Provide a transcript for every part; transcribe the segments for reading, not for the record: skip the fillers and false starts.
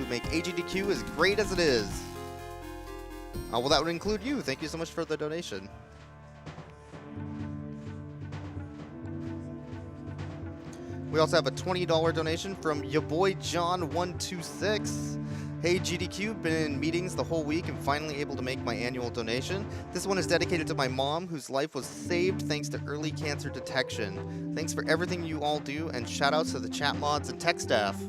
make AGDQ as great as it is. Well, that would include you. Thank you so much for the donation. We also have a $20 donation from your boy John126. Hey GDQ, been in meetings the whole week and finally able to make my annual donation. This one is dedicated to my mom, whose life was saved thanks to early cancer detection. Thanks for everything you all do, and shout outs to the chat mods and tech staff.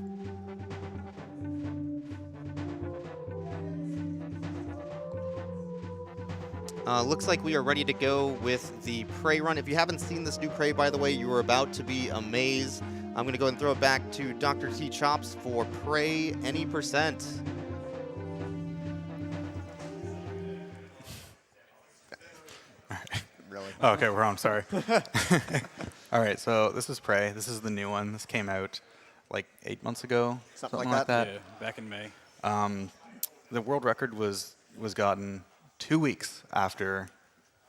Looks like we are ready to go with the prey run. If you haven't seen this new prey, by the way, you are about to be amazed. I'm going to go and throw it back to DrTChops for prey any percent. Really? Oh, okay, we're on. Sorry. All right, so this is Prey. This is the new one. This came out like 8 months ago. Something like that. Yeah, back in May. The world record was gotten 2 weeks after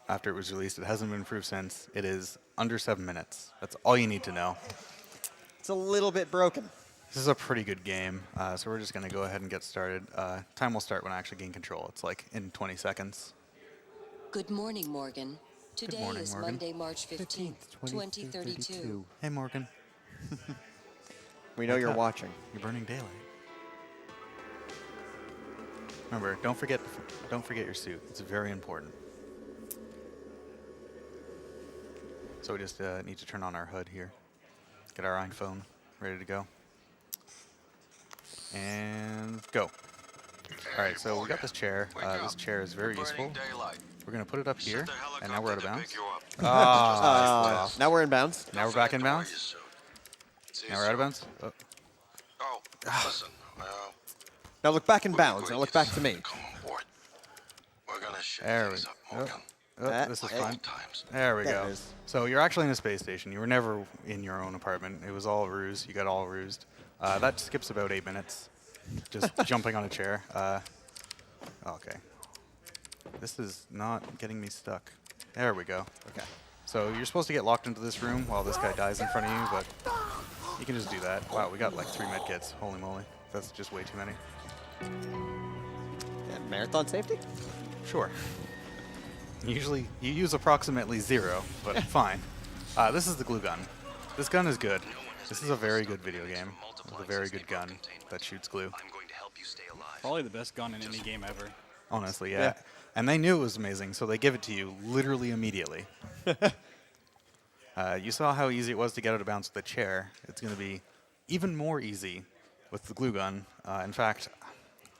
it was released. It hasn't been improved since. It is under 7 minutes. That's all you need to know. It's a little bit broken. This is a pretty good game, so we're just going to go ahead and get started. Time will start when I actually gain control. It's like in 20 seconds. Good morning, Morgan. Today morning, is Morgan. Monday, March 15th, 2032. Hey, Morgan. We know you're watching. You're burning daylight. Remember, don't forget your suit. It's very important. So we just need to turn on our HUD here. Get our iPhone ready to go. And go. All right, so we got this chair. This chair is very useful. We're going to put it up here, and now we're out of bounds. Now we're in bounds. Now we're back in bounds. Now we're out of bounds. Oh. Oh, listen. Well, Now look back in bounds. Now look back to me. come on board. We're gonna shake There we things up, go. Morgan. Oh, this is Hey. fine. Times. There we There go. it is. So you're actually in a space station. You were never in your own apartment. It was all a ruse. You got all rused. That skips about 8 minutes. Just jumping on a chair. Okay. This is not getting me stuck. There we go. Okay. So you're supposed to get locked into this room while this guy dies in front of you, but you can just do that. Wow, we got like 3 med kits. Holy moly. That's just way too many. And marathon safety? Sure. Usually you use approximately 0, but fine. This is the glue gun. This gun is good. This is a very good video game with a very good gun that shoots glue. I'm going to help you stay alive. Probably the best gun in any game ever. Honestly, yeah. Yeah. And they knew it was amazing, so they give it to you literally immediately. You saw how easy it was to get out of bounds with the chair. It's going to be even more easy with the glue gun. In fact,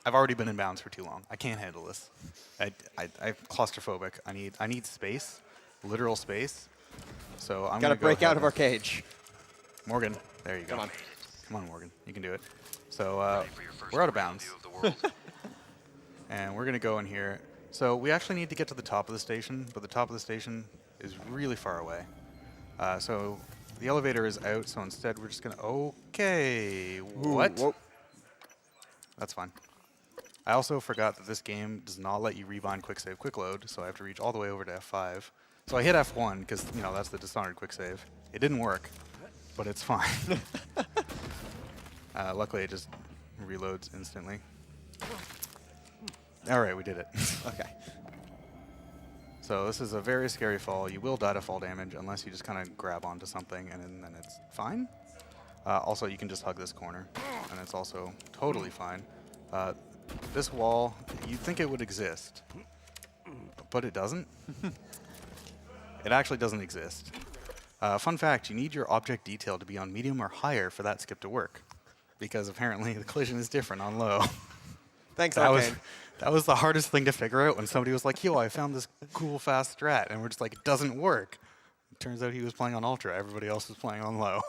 I've already been in bounds for too long. I can't handle this. I'm claustrophobic. I need space, literal space. So I'm Gotta gonna go break out ahead of our and- cage. Morgan, there you go. Come on. Come on, Morgan. You can do it. So we're out of bounds. View of the world. And we're going to go in here. So we actually need to get to the top of the station, but the top of the station is really far away. So the elevator is out, so instead we're just going to... Okay, what? Whoa. That's fine. I also forgot that this game does not let you rebind quick save quick load, so I have to reach all the way over to F5. So I hit F1 because, you know, that's the Dishonored quick save. It didn't work, but it's fine. Luckily, it just reloads instantly. All right, we did it. Okay. So this is a very scary fall. You will die to fall damage unless you just kind of grab onto something, and then it's fine. Also, you can just hug this corner, and it's also totally fine. This wall, you'd think it would exist, but it doesn't. It actually doesn't exist. Fun fact, you need your object detail to be on medium or higher for that skip to work, because apparently the collision is different on low. Thanks, That was the hardest thing to figure out when somebody was like, yo, I found this cool fast strat, and we're just like, it doesn't work. It turns out he was playing on ultra. Everybody else was playing on low.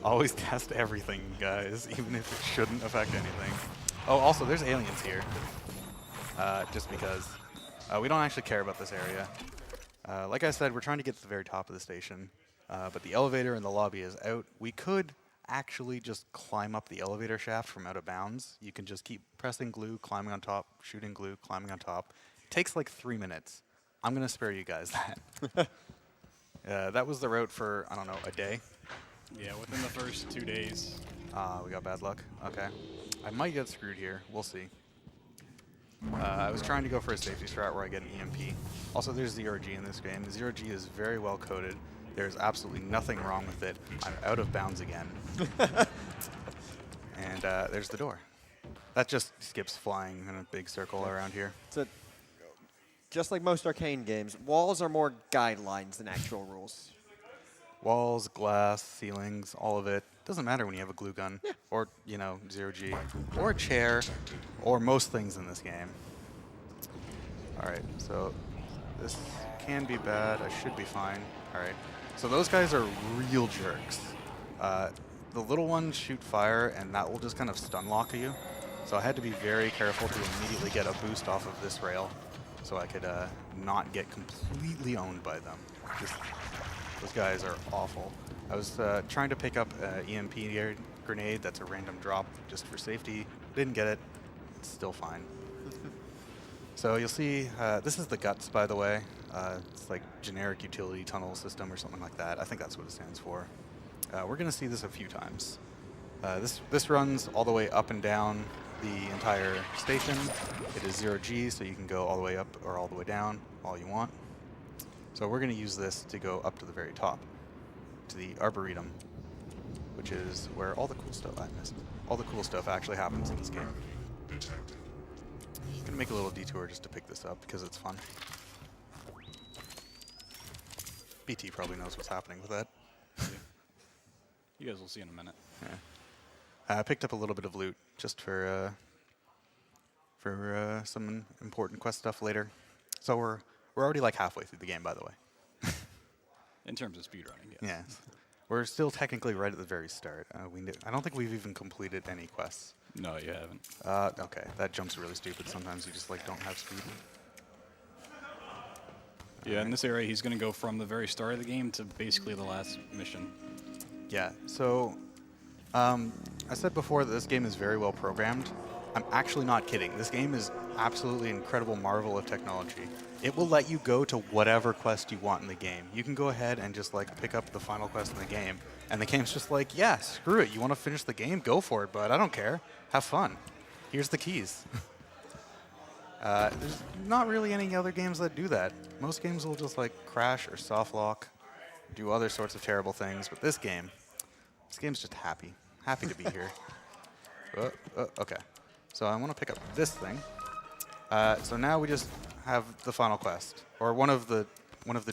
Always test everything, guys, even if it shouldn't affect anything. Oh, also, there's aliens here, just because. We don't actually care about this area. Like I said, we're trying to get to the very top of the station, but the elevator in the lobby is out. We could actually just climb up the elevator shaft from out of bounds. You can just keep pressing glue, climbing on top, shooting glue, climbing on top. It takes like 3 minutes. I'm going to spare you guys that. That was the route for, I don't know, a day. Yeah, within the first 2 days. We got bad luck. Okay. I might get screwed here. We'll see. I was trying to go for a safety strat where I get an EMP. Also, there's 0G in this game. 0G is very well coded. There's absolutely nothing wrong with it. I'm out of bounds again. And there's the door. That just skips flying in a big circle around here. So, just like most arcane games, walls are more guidelines than actual rules. Walls, glass, ceilings, all of it. Doesn't matter when you have a glue gun, or, you know, 0G, or a chair, or most things in this game. All right, so this can be bad. I should be fine. All right, so those guys are real jerks. The little ones shoot fire, and that will just kind of stun lock you. So I had to be very careful to immediately get a boost off of this rail so I could not get completely owned by them. Those guys are awful. I was trying to pick up an EMP grenade that's a random drop just for safety. Didn't get it. It's still fine. So you'll see, this is the guts, by the way. It's like generic utility tunnel system or something like that. I think that's what it stands for. We're going to see this a few times. This runs all the way up and down the entire station. It is 0G, so you can go all the way up or all the way down, all you want. So we're going to use this to go up to the very top, to the Arboretum, which is where all the cool stuff all the cool stuff actually happens in this game. I'm going to make a little detour just to pick this up because it's fun. BT probably knows what's happening with that. You guys will see in a minute. Yeah. I picked up a little bit of loot just for some important quest stuff later. So we're already like halfway through the game, by the way. In terms of speedrunning, yes. Yeah. We're still technically right at the very start. I don't think we've even completed any quests. No, you haven't. Okay, that jump's really stupid. Sometimes you just like don't have speed. Yeah, in this area, he's going to go from the very start of the game to basically the last mission. Yeah, so I said before that this game is very well programmed. I'm actually not kidding. This game is absolutely an incredible marvel of technology. It will let you go to whatever quest you want in the game. You can go ahead and just like pick up the final quest in the game, and the game's just like, yeah, screw it. You want to finish the game? Go for it, but I don't care. Have fun. Here's the keys. There's not really any other games that do that. Most games will just like crash or soft lock, do other sorts of terrible things, but this game's just happy to be here. Okay, so I want to pick up this thing. So now we just have the final quest, or one of the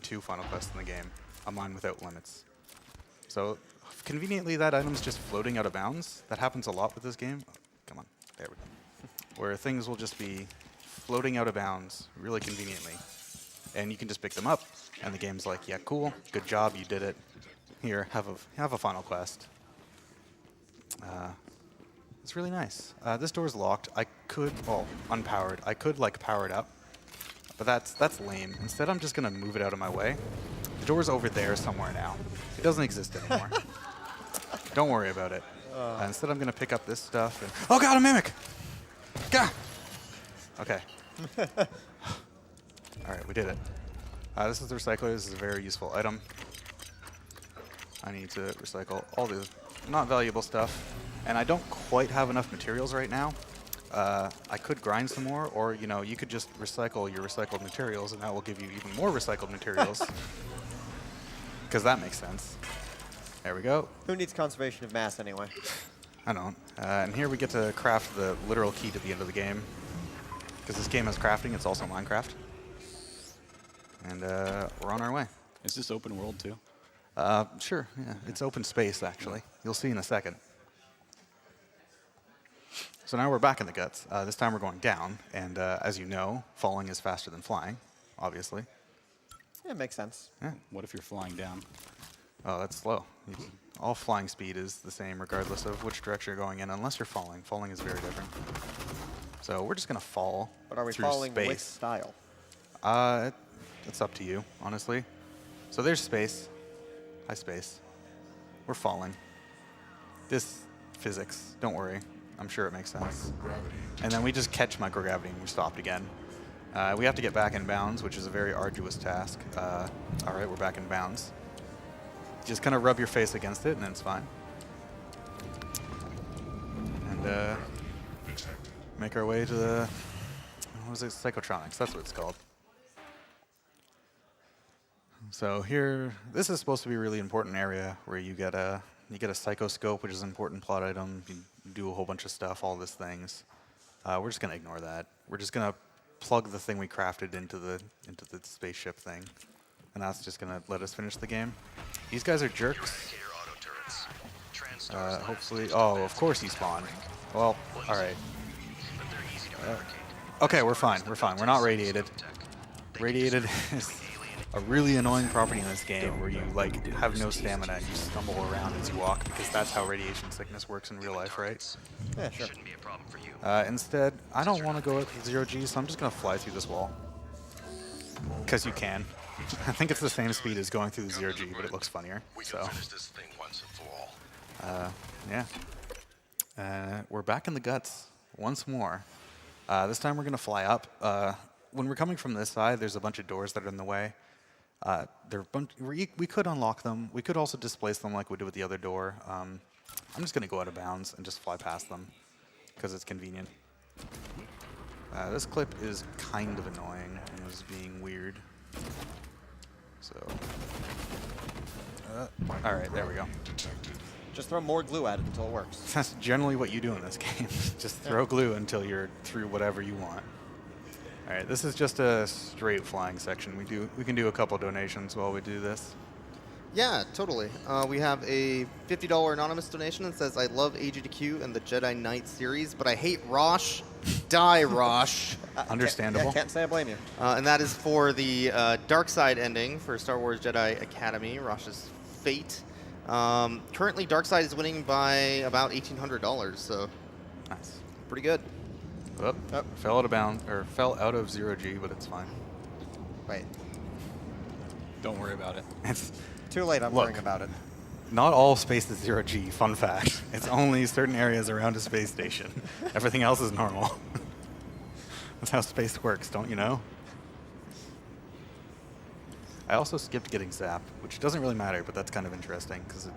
two final quests in the game, a mine without limits. So conveniently, that item's just floating out of bounds. That happens a lot with this game. Oh, come on, there we go. Where things will just be floating out of bounds really conveniently, and you can just pick them up, and the game's like, yeah, cool, good job, you did it. Here, have a final quest. It's really nice. This door's locked. I could, well, unpowered. I could like power it up, but that's lame. Instead, I'm just gonna move it out of my way. The door's over there somewhere now. It doesn't exist anymore. Don't worry about it. Instead, I'm gonna pick up this stuff. And, oh God, a mimic! Gah! Okay. All right, we did it. This is the recycler. This is a very useful item. I need to recycle all the not valuable stuff. And I don't quite have enough materials right now. I could grind some more, or you could just recycle your recycled materials, and that will give you even more recycled materials. Because that makes sense. There we go. Who needs conservation of mass anyway? I don't. And here we get to craft the literal key to the end of the game. Because this game has crafting, it's also Minecraft. And we're on our way. Is this open world too? Sure, yeah. It's open space, actually. You'll see in a second. So now we're back in the guts. This time we're going down, and as you know, falling is faster than flying, obviously. Yeah, makes sense. Yeah. What if you're flying down? Oh, that's slow. All flying speed is the same regardless of which direction you're going in, unless you're falling. Falling is very different. So we're just going to fall But are we through falling space. with style? It's up to you, honestly. So there's space. Hi, space. We're falling. This physics, don't worry. I'm sure it makes sense. And then we just catch microgravity and we stopped again. We have to get back in bounds, which is a very arduous task. All right, we're back in bounds. just kind of rub your face against it, and it's fine. And make our way to the, what was it, Psychotronics, that's what it's called. So here, this is supposed to be a really important area where you get a psychoscope, which is an important plot item. You do a whole bunch of stuff, all these things. We're just gonna ignore that. We're just gonna plug the thing we crafted into the spaceship thing, and that's just gonna let us finish the game. These guys are jerks. Hopefully, oh, of course he spawned. Well, all right. Okay, we're fine. We're fine. We're not radiated. Radiated is a really annoying property in this game where you like have no stamina and you stumble around as you walk, because that's how radiation sickness works in real life, right? Yeah, sure. Instead, I don't want to go at 0G, so I'm just going to fly through this wall. Because you can. I think it's the same speed as going through the 0G, but it looks funnier. So, yeah. We're back in the guts once more. This time we're going to fly up. When we're coming from this side, there's a bunch of doors that are in the way. We could unlock them. We could also displace them like we did with the other door. I'm just going to go out of bounds and just fly past them because it's convenient. This clip is kind of annoying and is being weird. So, all right, there we go. Just throw more glue at it until it works. That's generally what you do in this game. Just throw glue until you're through whatever you want. All right, this is just a straight flying section. We can do a couple donations while we do this. Yeah, totally. We have a $50 anonymous donation that says, I love AGDQ and the Jedi Knight series, but I hate Rosh. Die, Rosh. Understandable. Yeah, can't say I blame you. And that is for the Dark Side ending for Star Wars Jedi Academy, Rosh's fate. Currently, Dark Side is winning by about $1,800, so Nice. pretty good. Oop, fell out of bounds, or fell out of 0G, but it's fine. Wait. Don't worry about it. It's Too late, I'm Look. worrying about it. not all space is 0G, fun fact. It's only certain areas around a space station. Everything else is normal. That's how space works, don't you know? I also skipped getting zapped, which doesn't really matter, but that's kind of interesting, because it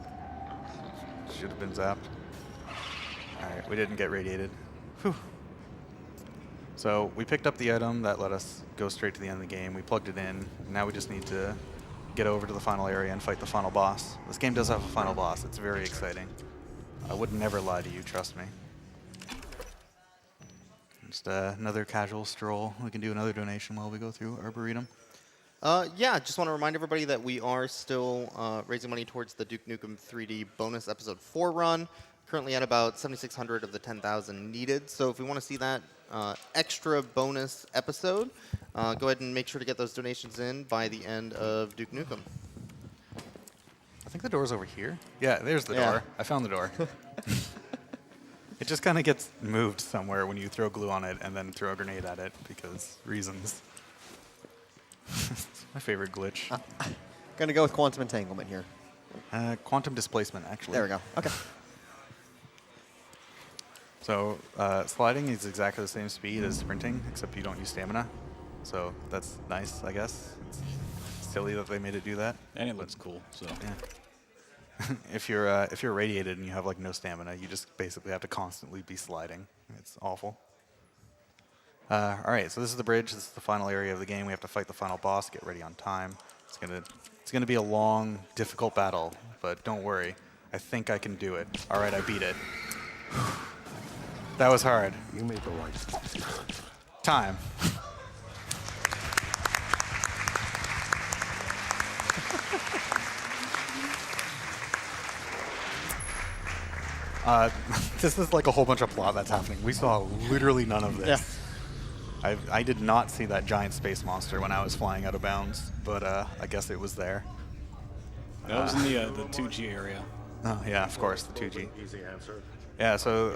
should have been zapped. Alright, we didn't get radiated. Whew. So we picked up the item that let us go straight to the end of the game. We plugged it in. Now we just need to get over to the final area and fight the final boss. This game does have a final boss. It's very exciting. I would never lie to you, trust me. Just another casual stroll. We can do another donation while we go through Arboretum. Yeah, just want to remind everybody that we are still raising money towards the Duke Nukem 3D bonus episode 4 run. Currently at about 7,600 of the 10,000 needed. So if we want to see that extra bonus episode, go ahead and make sure to get those donations in by the end of Duke Nukem. I think the door's over here. Yeah, there's the Yeah. door. I found the door. It just kind of gets moved somewhere when you throw glue on it and then throw a grenade at it because reasons. It's my favorite glitch. Gonna go with quantum entanglement here. Quantum displacement, actually. There we go. Okay. So sliding is exactly the same speed as sprinting, except you don't use stamina. So that's nice, I guess. It's silly that they made it do that. And it looks cool, so. Yeah. If you're radiated and you have like no stamina, you just basically have to constantly be sliding. It's awful. All right, so this is the bridge. This is the final area of the game. We have to fight the final boss. Get ready on time. It's gonna be a long, difficult battle, but don't worry. I think I can do it. All right, I beat it. That was hard. You made the right decision. Time. This is like a whole bunch of plot that's happening. We saw literally none of this. Yeah. I did not see that giant space monster when I was flying out of bounds, but I guess it was there. That was in the 2G area. Oh, yeah, of course, the 2G. Easy answer. Yeah, so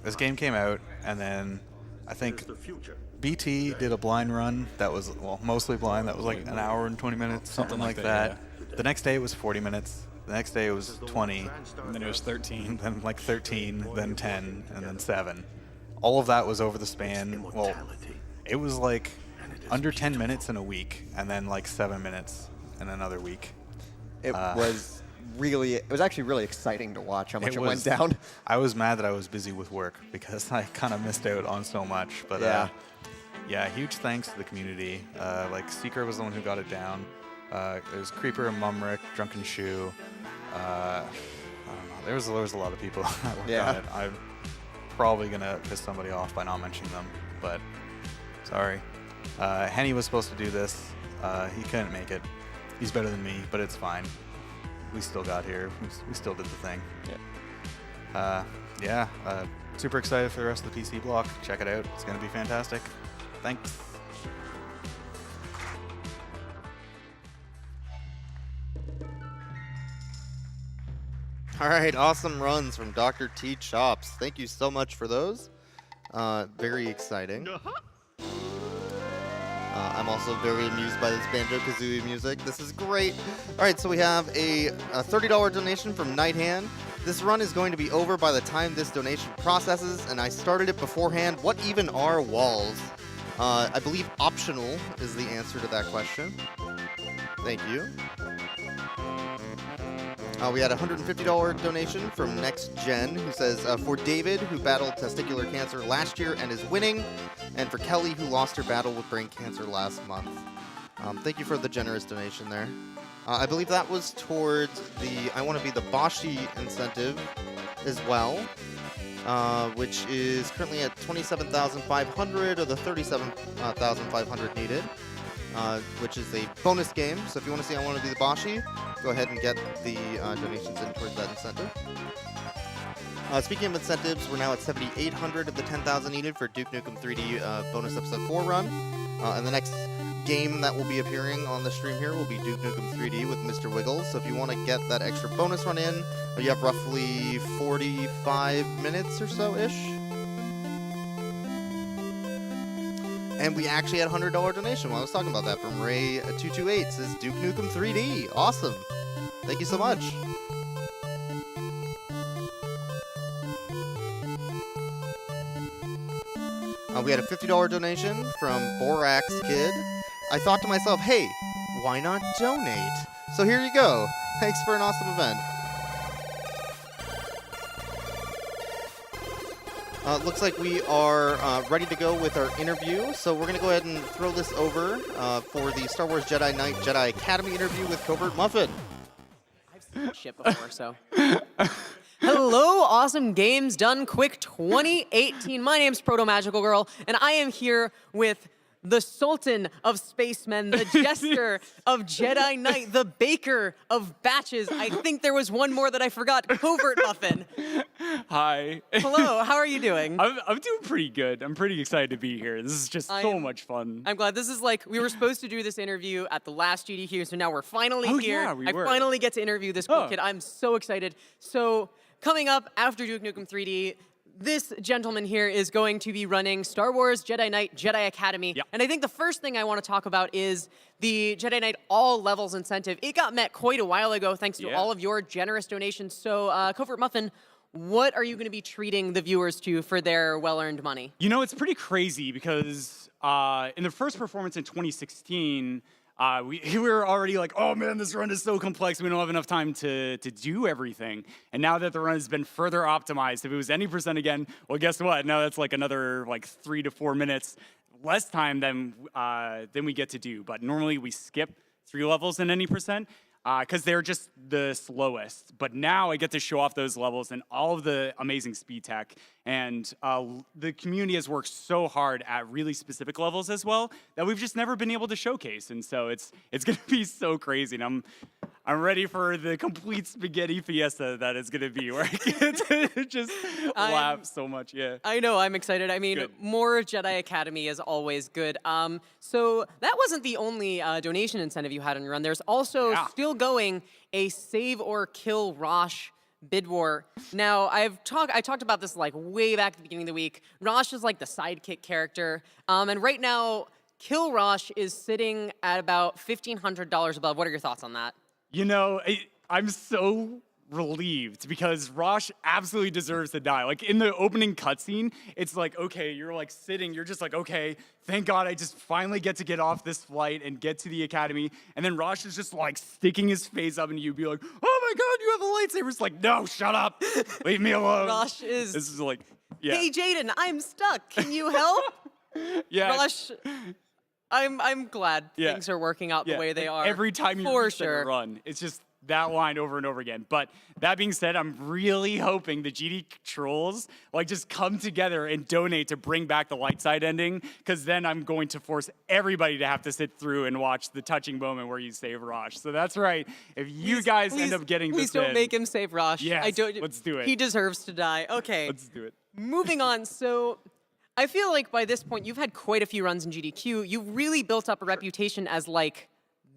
this game came out, and then I think The future. BT did a blind run that was, well, mostly blind. That was like an hour and 20 minutes, something like that. The next day it was 40 minutes. The next day it was 20, And then it was 13. then like 13, then 10, and then 7. All of that was over the span, well, it was like under 10 minutes in a week, and then like 7 minutes in another week. It was actually really exciting to watch how much it went was- down. I was mad that I was busy with work because I kind of missed out on so much. But yeah, huge thanks to the community. Like Seeker was the one who got it down. It was Creeper, Mumrick, Drunken Shoe. I don't know. There was a lot of people that worked on it. I'm probably gonna piss somebody off by not mentioning them, but sorry. Henny was supposed to do this. He couldn't make it. He's better than me, but it's fine. We still got here. We still did the thing. Yeah. Super excited for the rest of the PC block. Check it out. It's gonna be fantastic. Thanks. All right, awesome runs from DrTChops. Thank you so much for those. Very exciting. I'm also very amused by this Banjo-Kazooie music. This is great. All right, so we have a $30 donation from Nighthand. This run is going to be over by the time this donation processes, and I started it beforehand. What even are walls? I believe optional is the answer to that question. Thank you. We had a $150 donation from Next Gen, who says, for David, who battled testicular cancer last year and is winning, and for Kelly, who lost her battle with brain cancer last month. Thank you for the generous donation there. I believe that was towards the I Want to Be the Boshi incentive as well, which is currently at 27,500 of the 37,500 needed. Which is a bonus game. So if you want to see I Want to Be the Boshi, go ahead and get the donations in towards that incentive. Speaking of incentives, we're now at 7,800 of the 10,000 needed for Duke Nukem 3D bonus episode 4 run. And the next game that will be appearing on the stream here will be Duke Nukem 3D with Mr. Wiggles. So if you want to get that extra bonus run in, you have roughly 45 minutes or so-ish. And we actually had a $100 donation while I was talking about that from Ray228. Says Duke Nukem 3D. Awesome. Thank you so much. We had a $50 donation from Borax Kid. I thought to myself, hey, why not donate? So here you go. Thanks for an awesome event. Looks like we are ready to go with our interview, so we're going to go ahead and throw this over for the Star Wars Jedi Knight Jedi Academy interview with Covert Muffin. I've seen that shit before, so. Hello, Awesome Games Done Quick 2018. My name's Proto Magical Girl, and I am here with the Sultan of Spacemen, the Jester of Jedi Knight, the Baker of Batches. I think there was one more that I forgot, Covert Muffin. Hi. Hello, how are you doing? I'm doing pretty good. I'm pretty excited to be here. This is just so much fun. I'm glad. This is like, we were supposed to do this interview at the last GDQ, so now we're finally here. Yeah, we I were. finally get to interview this cool kid. I'm so excited. So, coming up after Duke Nukem 3D, this gentleman here is going to be running Star Wars Jedi Knight Jedi Academy. Yep. And I think the first thing I want to talk about is the Jedi Knight All Levels incentive. It got met quite a while ago thanks to all of your generous donations. So, Covert Muffin, what are you going to be treating the viewers to for their well-earned money? You know, it's pretty crazy because in the first performance in 2016, we were already like, oh man, this run is so complex, we don't have enough time to do everything. And now that the run has been further optimized, if it was any percent again, well, guess what? Now that's like another 3 to 4 minutes less time than we get to do. But normally we skip 3 levels in any percent because they're just the slowest. But now I get to show off those levels and all of the amazing speed tech. And the community has worked so hard at really specific levels as well that we've just never been able to showcase. And so it's going to be so crazy. And I'm ready for the complete spaghetti fiesta that it's going to be, where I get to just laugh so much. Yeah. I know, I'm excited. I mean, Good. more Jedi Academy is always good. So that wasn't the only donation incentive you had on your run. There's also still going a Save or Kill Rosh bid war. Now, I talked about this like way back at the beginning of the week. Rosh is like the sidekick character. And right now, Kill Rosh is sitting at about $1,500 above. What are your thoughts on that? You know, I'm so relieved because Rosh absolutely deserves to die. Like in the opening cutscene, it's like, okay, you're like sitting, you're just like, okay, thank God I just finally get to get off this flight and get to the academy. And then Rosh is just like sticking his face up and you'd be like, oh my God, you have a lightsaber. It's like, no, shut up. Leave me alone. Rosh is. This is like, yeah. Hey, Jaden, I'm stuck. Can you help? Yeah. Rosh, I'm glad things are working out the way they are. Every time you for reset sure. a run, it's just that line over and over again. But that being said, I'm really hoping the GD trolls like just come together and donate to bring back the light side ending, because then I'm going to force everybody to have to sit through and watch the touching moment where you save Rosh. So that's right. If you guys end up getting Please this don't make him save Rosh. Yes, I don't, let's do it. He deserves to die. Okay. Let's do it. Moving on. So I feel like by this point, you've had quite a few runs in GDQ. You've really built up a reputation as like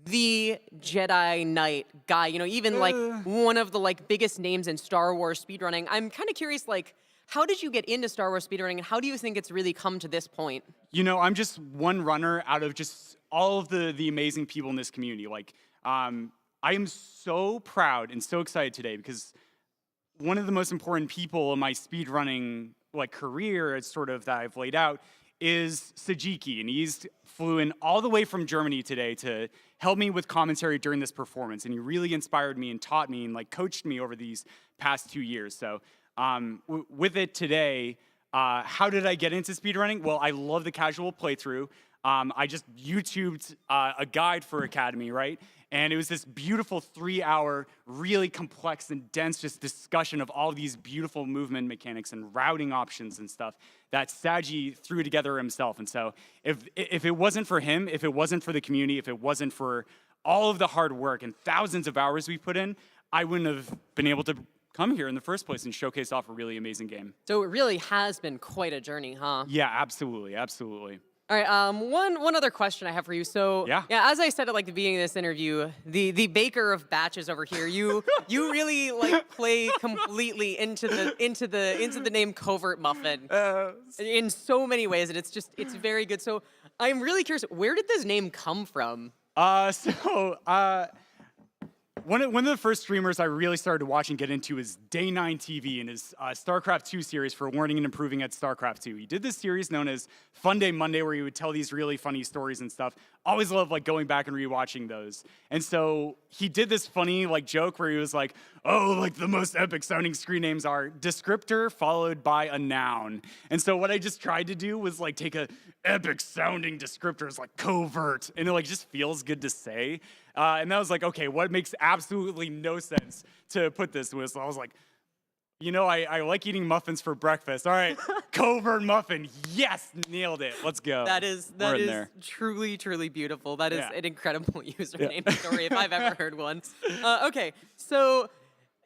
the Jedi Knight guy, you know, even like one of the like biggest names in Star Wars speedrunning. I'm kind of curious, like, how did you get into Star Wars speedrunning, and how do you think it's really come to this point? You know, I'm just one runner out of just all of the amazing people in this community. Like, I am so proud and so excited today because one of the most important people in my speedrunning like career, it's sort of that I've laid out, is Sajiki, and he's flew in all the way from Germany today to help me with commentary during this performance, and he really inspired me and taught me and like coached me over these past 2 years. So with it today, how did I get into speedrunning? Well, I love the casual playthrough. I just YouTubed a guide for Academy, right? And it was this beautiful 3-hour, really complex and dense just discussion of all these beautiful movement mechanics and routing options and stuff that Saji threw together himself. And so if it wasn't for him, if it wasn't for the community, if it wasn't for all of the hard work and thousands of hours we put in, I wouldn't have been able to come here in the first place and showcase off a really amazing game. So it really has been quite a journey, huh? Yeah, absolutely, absolutely. All right, one other question I have for you. So, yeah, as I said at like the beginning of this interview, the baker of batches over here, you really like play completely into the name Covert Muffin in so many ways, and it's very good. So, I'm really curious, where did this name come from? One of the first streamers I really started to watch and get into is Day9 TV and his StarCraft 2 series for learning and improving at StarCraft 2. He did this series known as Fun Day Monday, where he would tell these really funny stories and stuff. Always loved like going back and rewatching those. And so he did this funny like joke where he was like, oh, like the most epic sounding screen names are descriptor followed by a noun. And so what I just tried to do was like take a epic sounding descriptors like covert, and it like just feels good to say. And I was like, okay, what makes absolutely no sense to put this with? So I was like, you know, I like eating muffins for breakfast. All right, covert muffin. Yes, nailed it. Let's go. That is truly, truly beautiful. That is an incredible username story if I've ever heard one. Okay, so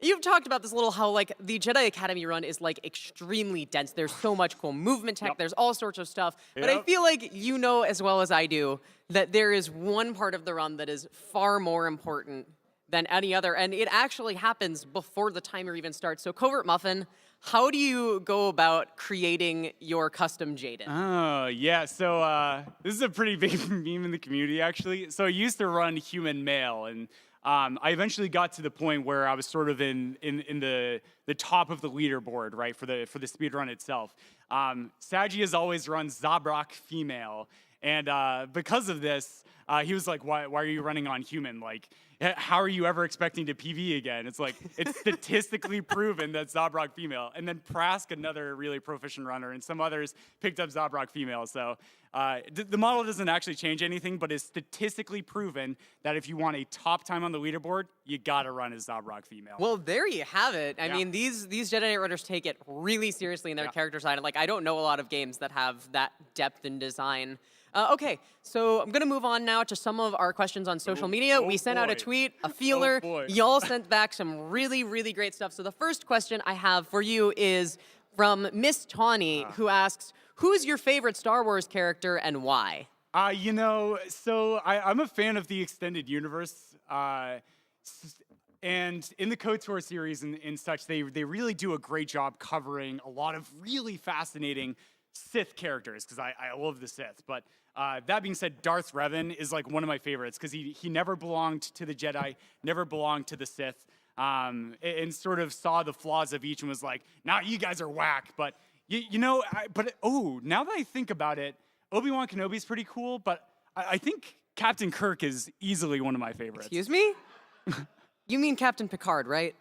you've talked about this a little, how like the Jedi Academy run is like extremely dense. There's so much cool movement tech. There's all sorts of stuff. But I feel like you know as well as I do that there is one part of the run that is far more important than any other, and it actually happens before the timer even starts. So Covert Muffin, how do you go about creating your custom Jaden? Oh, yeah, so this is a pretty big meme in the community, actually. So I used to run Human Male, and I eventually got to the point where I was sort of in the top of the leaderboard, right, for the speedrun itself. Saji has always run Zabrak Female, and because of this, he was like, why are you running on Human? Like, how are you ever expecting to PV again? It's like, it's statistically proven that Zabrak Female. And then Prask, another really proficient runner, and some others picked up Zabrak Female. So the model doesn't actually change anything, but it's statistically proven that if you want a top time on the leaderboard, you gotta run as Zabrak Female. Well, there you have it. I mean, these Jedi Knight runners take it really seriously in their character design. Like, I don't know a lot of games that have that depth in design. Okay, so I'm going to move on now to some of our questions on social media. We sent out a tweet, a feeler. Y'all sent back some really, really great stuff. So the first question I have for you is from Miss Tawny, who asks, who's your favorite Star Wars character and why? You know, so I'm a fan of the extended universe. And in the KOTOR series and such, they really do a great job covering a lot of really fascinating Sith characters, because I love the Sith. But that being said, Darth Revan is like one of my favorites, because he never belonged to the Jedi, never belonged to the Sith, and sort of saw the flaws of each and was like, nah, you guys are whack. But, you know, now that I think about it, Obi-Wan Kenobi's pretty cool, but I think Captain Kirk is easily one of my favorites. Excuse me? You mean Captain Picard, right?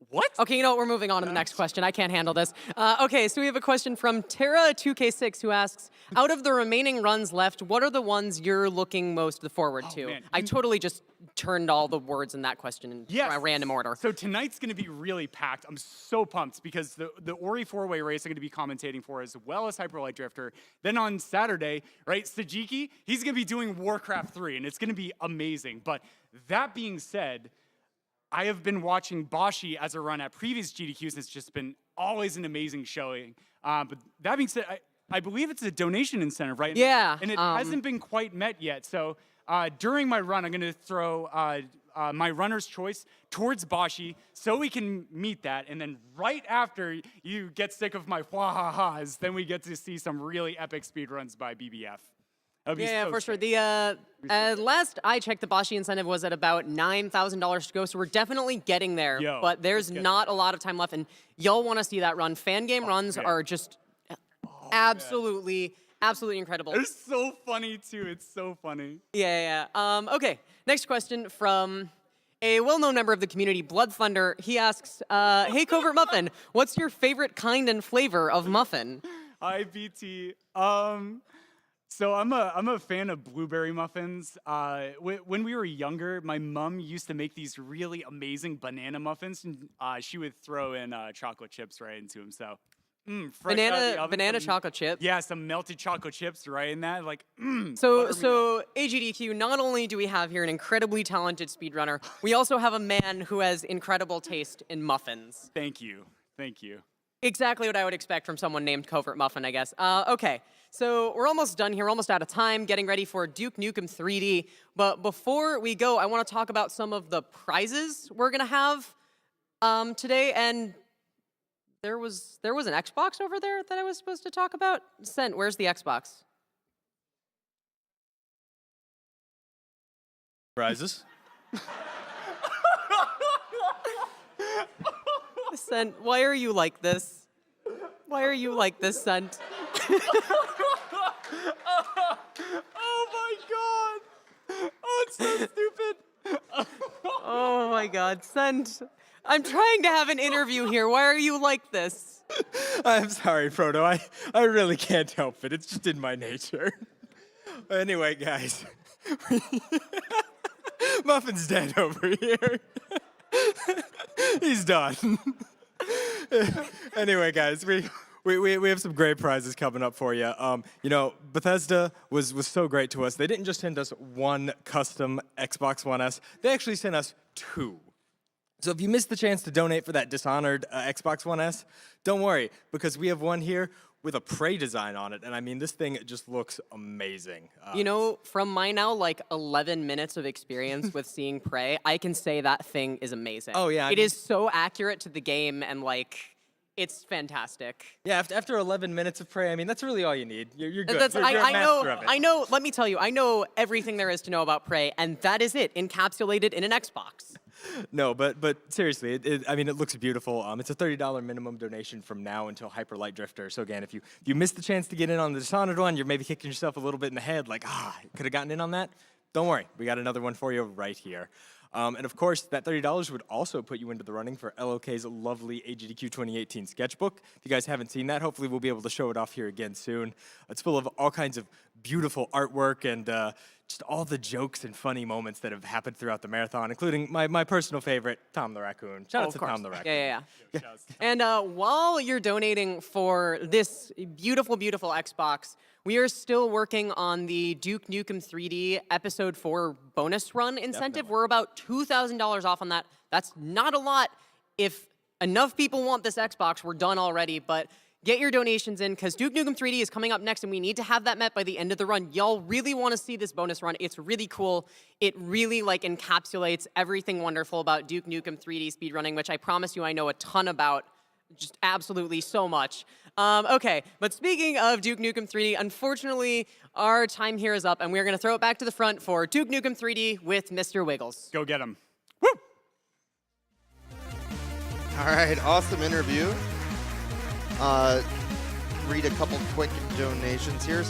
What? Okay, you know what? We're moving on to the next question. I can't handle this. Okay, so we have a question from Terra2K6 who asks, out of the remaining runs left, what are the ones you're looking most forward to? Man. I totally just turned all the words in that question in a random order. So tonight's going to be really packed. I'm so pumped because the Ori 4-way race I'm going to be commentating for as well as Hyper Light Drifter. Then on Saturday, right, Sajiki, he's going to be doing Warcraft 3, and it's going to be amazing. But that being said, I have been watching Bashi as a run at previous GDQs, and it's just been always an amazing showing. But that being said, I believe it's a donation incentive, right? Yeah. And it hasn't been quite met yet. So during my run, I'm going to throw my runner's choice towards Bashi so we can meet that. And then right after you get sick of my wah-ha-has, then we get to see some really epic speedruns by BBF. Yeah, so for sure. sick. The last I checked, the Bashi incentive was at about $9,000 to go, so we're definitely getting there. Yo, but there's not a lot of time left, and y'all want to see that run. Fan game runs are just absolutely incredible. They're so funny too. It's so funny. Yeah. Okay, next question from a well-known member of the community, Blood Thunder. He asks, hey, Covert Muffin, what's your favorite kind and flavor of muffin? Hi, BT. So I'm a fan of blueberry muffins. When we were younger, my mom used to make these really amazing banana muffins, and she would throw in chocolate chips right into them. So, fresh out of the oven, banana some- chocolate chip. Yeah, some melted chocolate chips right in that. Like, So AGDQ, not only do we have here an incredibly talented speedrunner, we also have a man who has incredible taste in muffins. Thank you. Exactly what I would expect from someone named Covert Muffin, I guess. Okay, so we're almost done here. We're almost out of time, getting ready for Duke Nukem 3D. But before we go, I want to talk about some of the prizes we're going to have today. And there was an Xbox over there that I was supposed to talk about. Sent, where's the Xbox? Prizes? Sent, why are you like this? Why are you like this, Sent? Oh my god! Oh, it's so stupid. Oh my God, Sent. I'm trying to have an interview here. Why are you like this? I'm sorry, Frodo. I really can't help it. It's just in my nature. Anyway, guys. Muffin's dead over here. He's done. Anyway, guys, we have some great prizes coming up for you. You know, Bethesda was so great to us. They didn't just send us one custom Xbox One S. They actually sent us two. So if you missed the chance to donate for that Dishonored Xbox One S, don't worry, because we have one here with a Prey design on it. And I mean, this thing just looks amazing. You know, from my now like 11 minutes of experience with seeing Prey, I can say that thing is amazing. Oh, yeah, I It mean- is so accurate to the game and like, it's fantastic. Yeah, after 11 minutes of Prey, I mean, that's really all you need. You're good. That's, You're a master of it. I know, let me tell you, I know everything there is to know about Prey, and that is it, encapsulated in an Xbox. No, but seriously, I mean, it looks beautiful. It's a $30 minimum donation from now until Hyper Light Drifter. So again, if you missed the chance to get in on the Dishonored one, you're maybe kicking yourself a little bit in the head, like, could have gotten in on that. Don't worry, we got another one for you right here. And of course, that $30 would also put you into the running for LOK's lovely AGDQ 2018 sketchbook. If you guys haven't seen that, hopefully we'll be able to show it off here again soon. It's full of all kinds of beautiful artwork and just all the jokes and funny moments that have happened throughout the marathon, including my personal favorite, Tom the Raccoon. Shout out to Tom the Raccoon. Yeah. And while you're donating for this beautiful, beautiful Xbox, we are still working on the Duke Nukem 3D Episode 4 bonus run incentive. Definitely. We're about $2,000 off on that. That's not a lot. If enough people want this Xbox, we're done already, but get your donations in, because Duke Nukem 3D is coming up next, and we need to have that met by the end of the run. Y'all really want to see this bonus run. It's really cool. It really, like, encapsulates everything wonderful about Duke Nukem 3D speedrunning, which I promise you I know a ton about. Just absolutely so much. Okay, but speaking of Duke Nukem 3D, unfortunately, our time here is up, and we're going to throw it back to the front for Duke Nukem 3D with Mr. Wiggles. Go get him. Woo! All right, awesome interview. Read a couple quick donations here.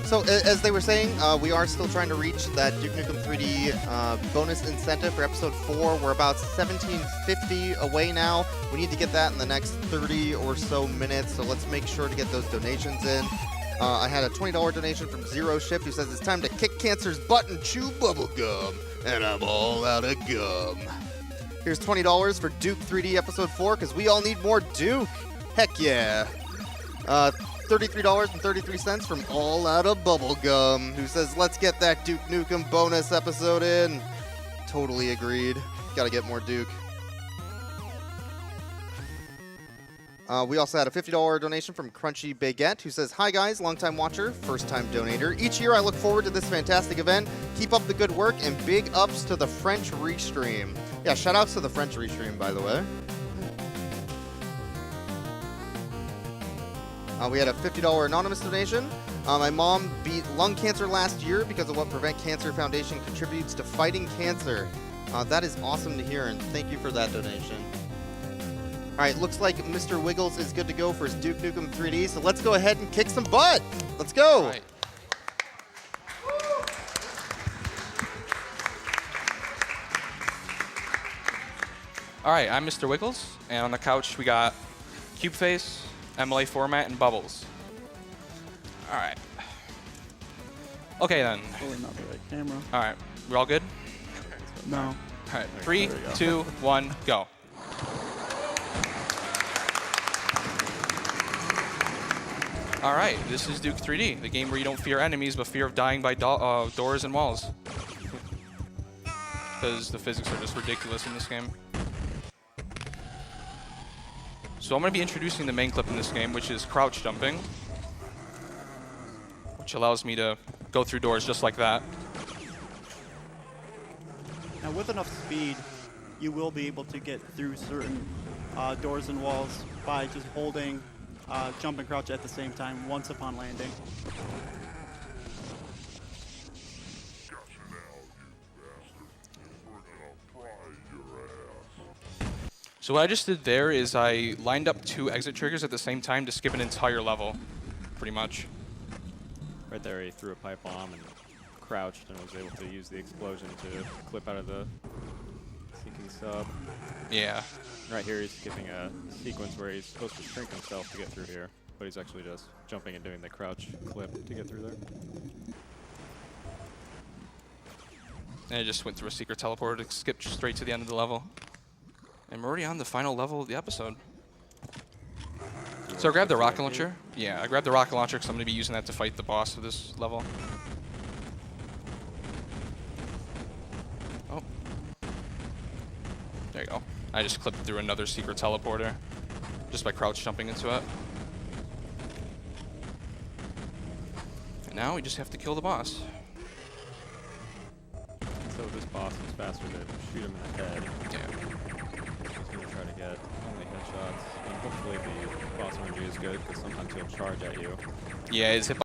So as they were saying, we are still trying to reach that Duke Nukem 3D bonus incentive for episode 4. We're about 1750 away now. We need to get that in the next 30 or so minutes, so let's make sure to get those donations in. I had a $20 donation from Zero Shift who says it's time to kick cancer's butt and chew bubblegum, and I'm all out of gum. Here's $20 for Duke 3D episode 4, because we all need more Duke. Heck yeah. $33.33 from All Out of Bubblegum, who says, let's get that Duke Nukem bonus episode in. Totally agreed. Gotta get more Duke. We also had a $50 donation from Crunchy Baguette, who says, hi guys, longtime watcher, first-time donator. Each year I look forward to this fantastic event. Keep up the good work, and big ups to the French Restream. Yeah, shout-outs to the French Restream, by the way. We had a $50 anonymous donation. My mom beat lung cancer last year because of what Prevent Cancer Foundation contributes to fighting cancer. That is awesome to hear, and thank you for that donation. All right, looks like Mr. Wiggles is good to go for his Duke Nukem 3D, so let's go ahead and kick some butt. Let's go. Right. All right, I'm Mr. Wiggles, and on the couch we got Cube Face, MLA Format, and Bubbles. All right. Okay then. Probably not the right camera. All right, we're all good? No. All right, 3, 2, 1, go. All right, this is Duke 3D, the game where you don't fear enemies, but fear of dying by doors and walls. Because the physics are just ridiculous in this game. So I'm going to be introducing the main clip in this game, which is crouch jumping, which allows me to go through doors just like that. Now, with enough speed, you will be able to get through certain doors and walls by just holding jump and crouch at the same time once upon landing. So what I just did there is I lined up 2 exit triggers at the same time to skip an entire level, pretty much. Right there, he threw a pipe bomb and crouched and was able to use the explosion to clip out of the sinking sub. Yeah. Right here, he's skipping a sequence where he's supposed to shrink himself to get through here, but he's actually just jumping and doing the crouch clip to get through there. And I just went through a secret teleporter to skip straight to the end of the level. And we're already on the final level of the episode. So I grabbed the rocket launcher. Yeah, I grabbed the rocket launcher because I'm going to be using that to fight the boss of this level. Oh. There you go. I just clipped through another secret teleporter just by crouch jumping into it. And now we just have to kill the boss. So this boss is faster to shoot him in the head. Yeah. He's going to try to get only headshots. And hopefully the boss RNG is good because sometimes he'll charge at you. Yeah, his hit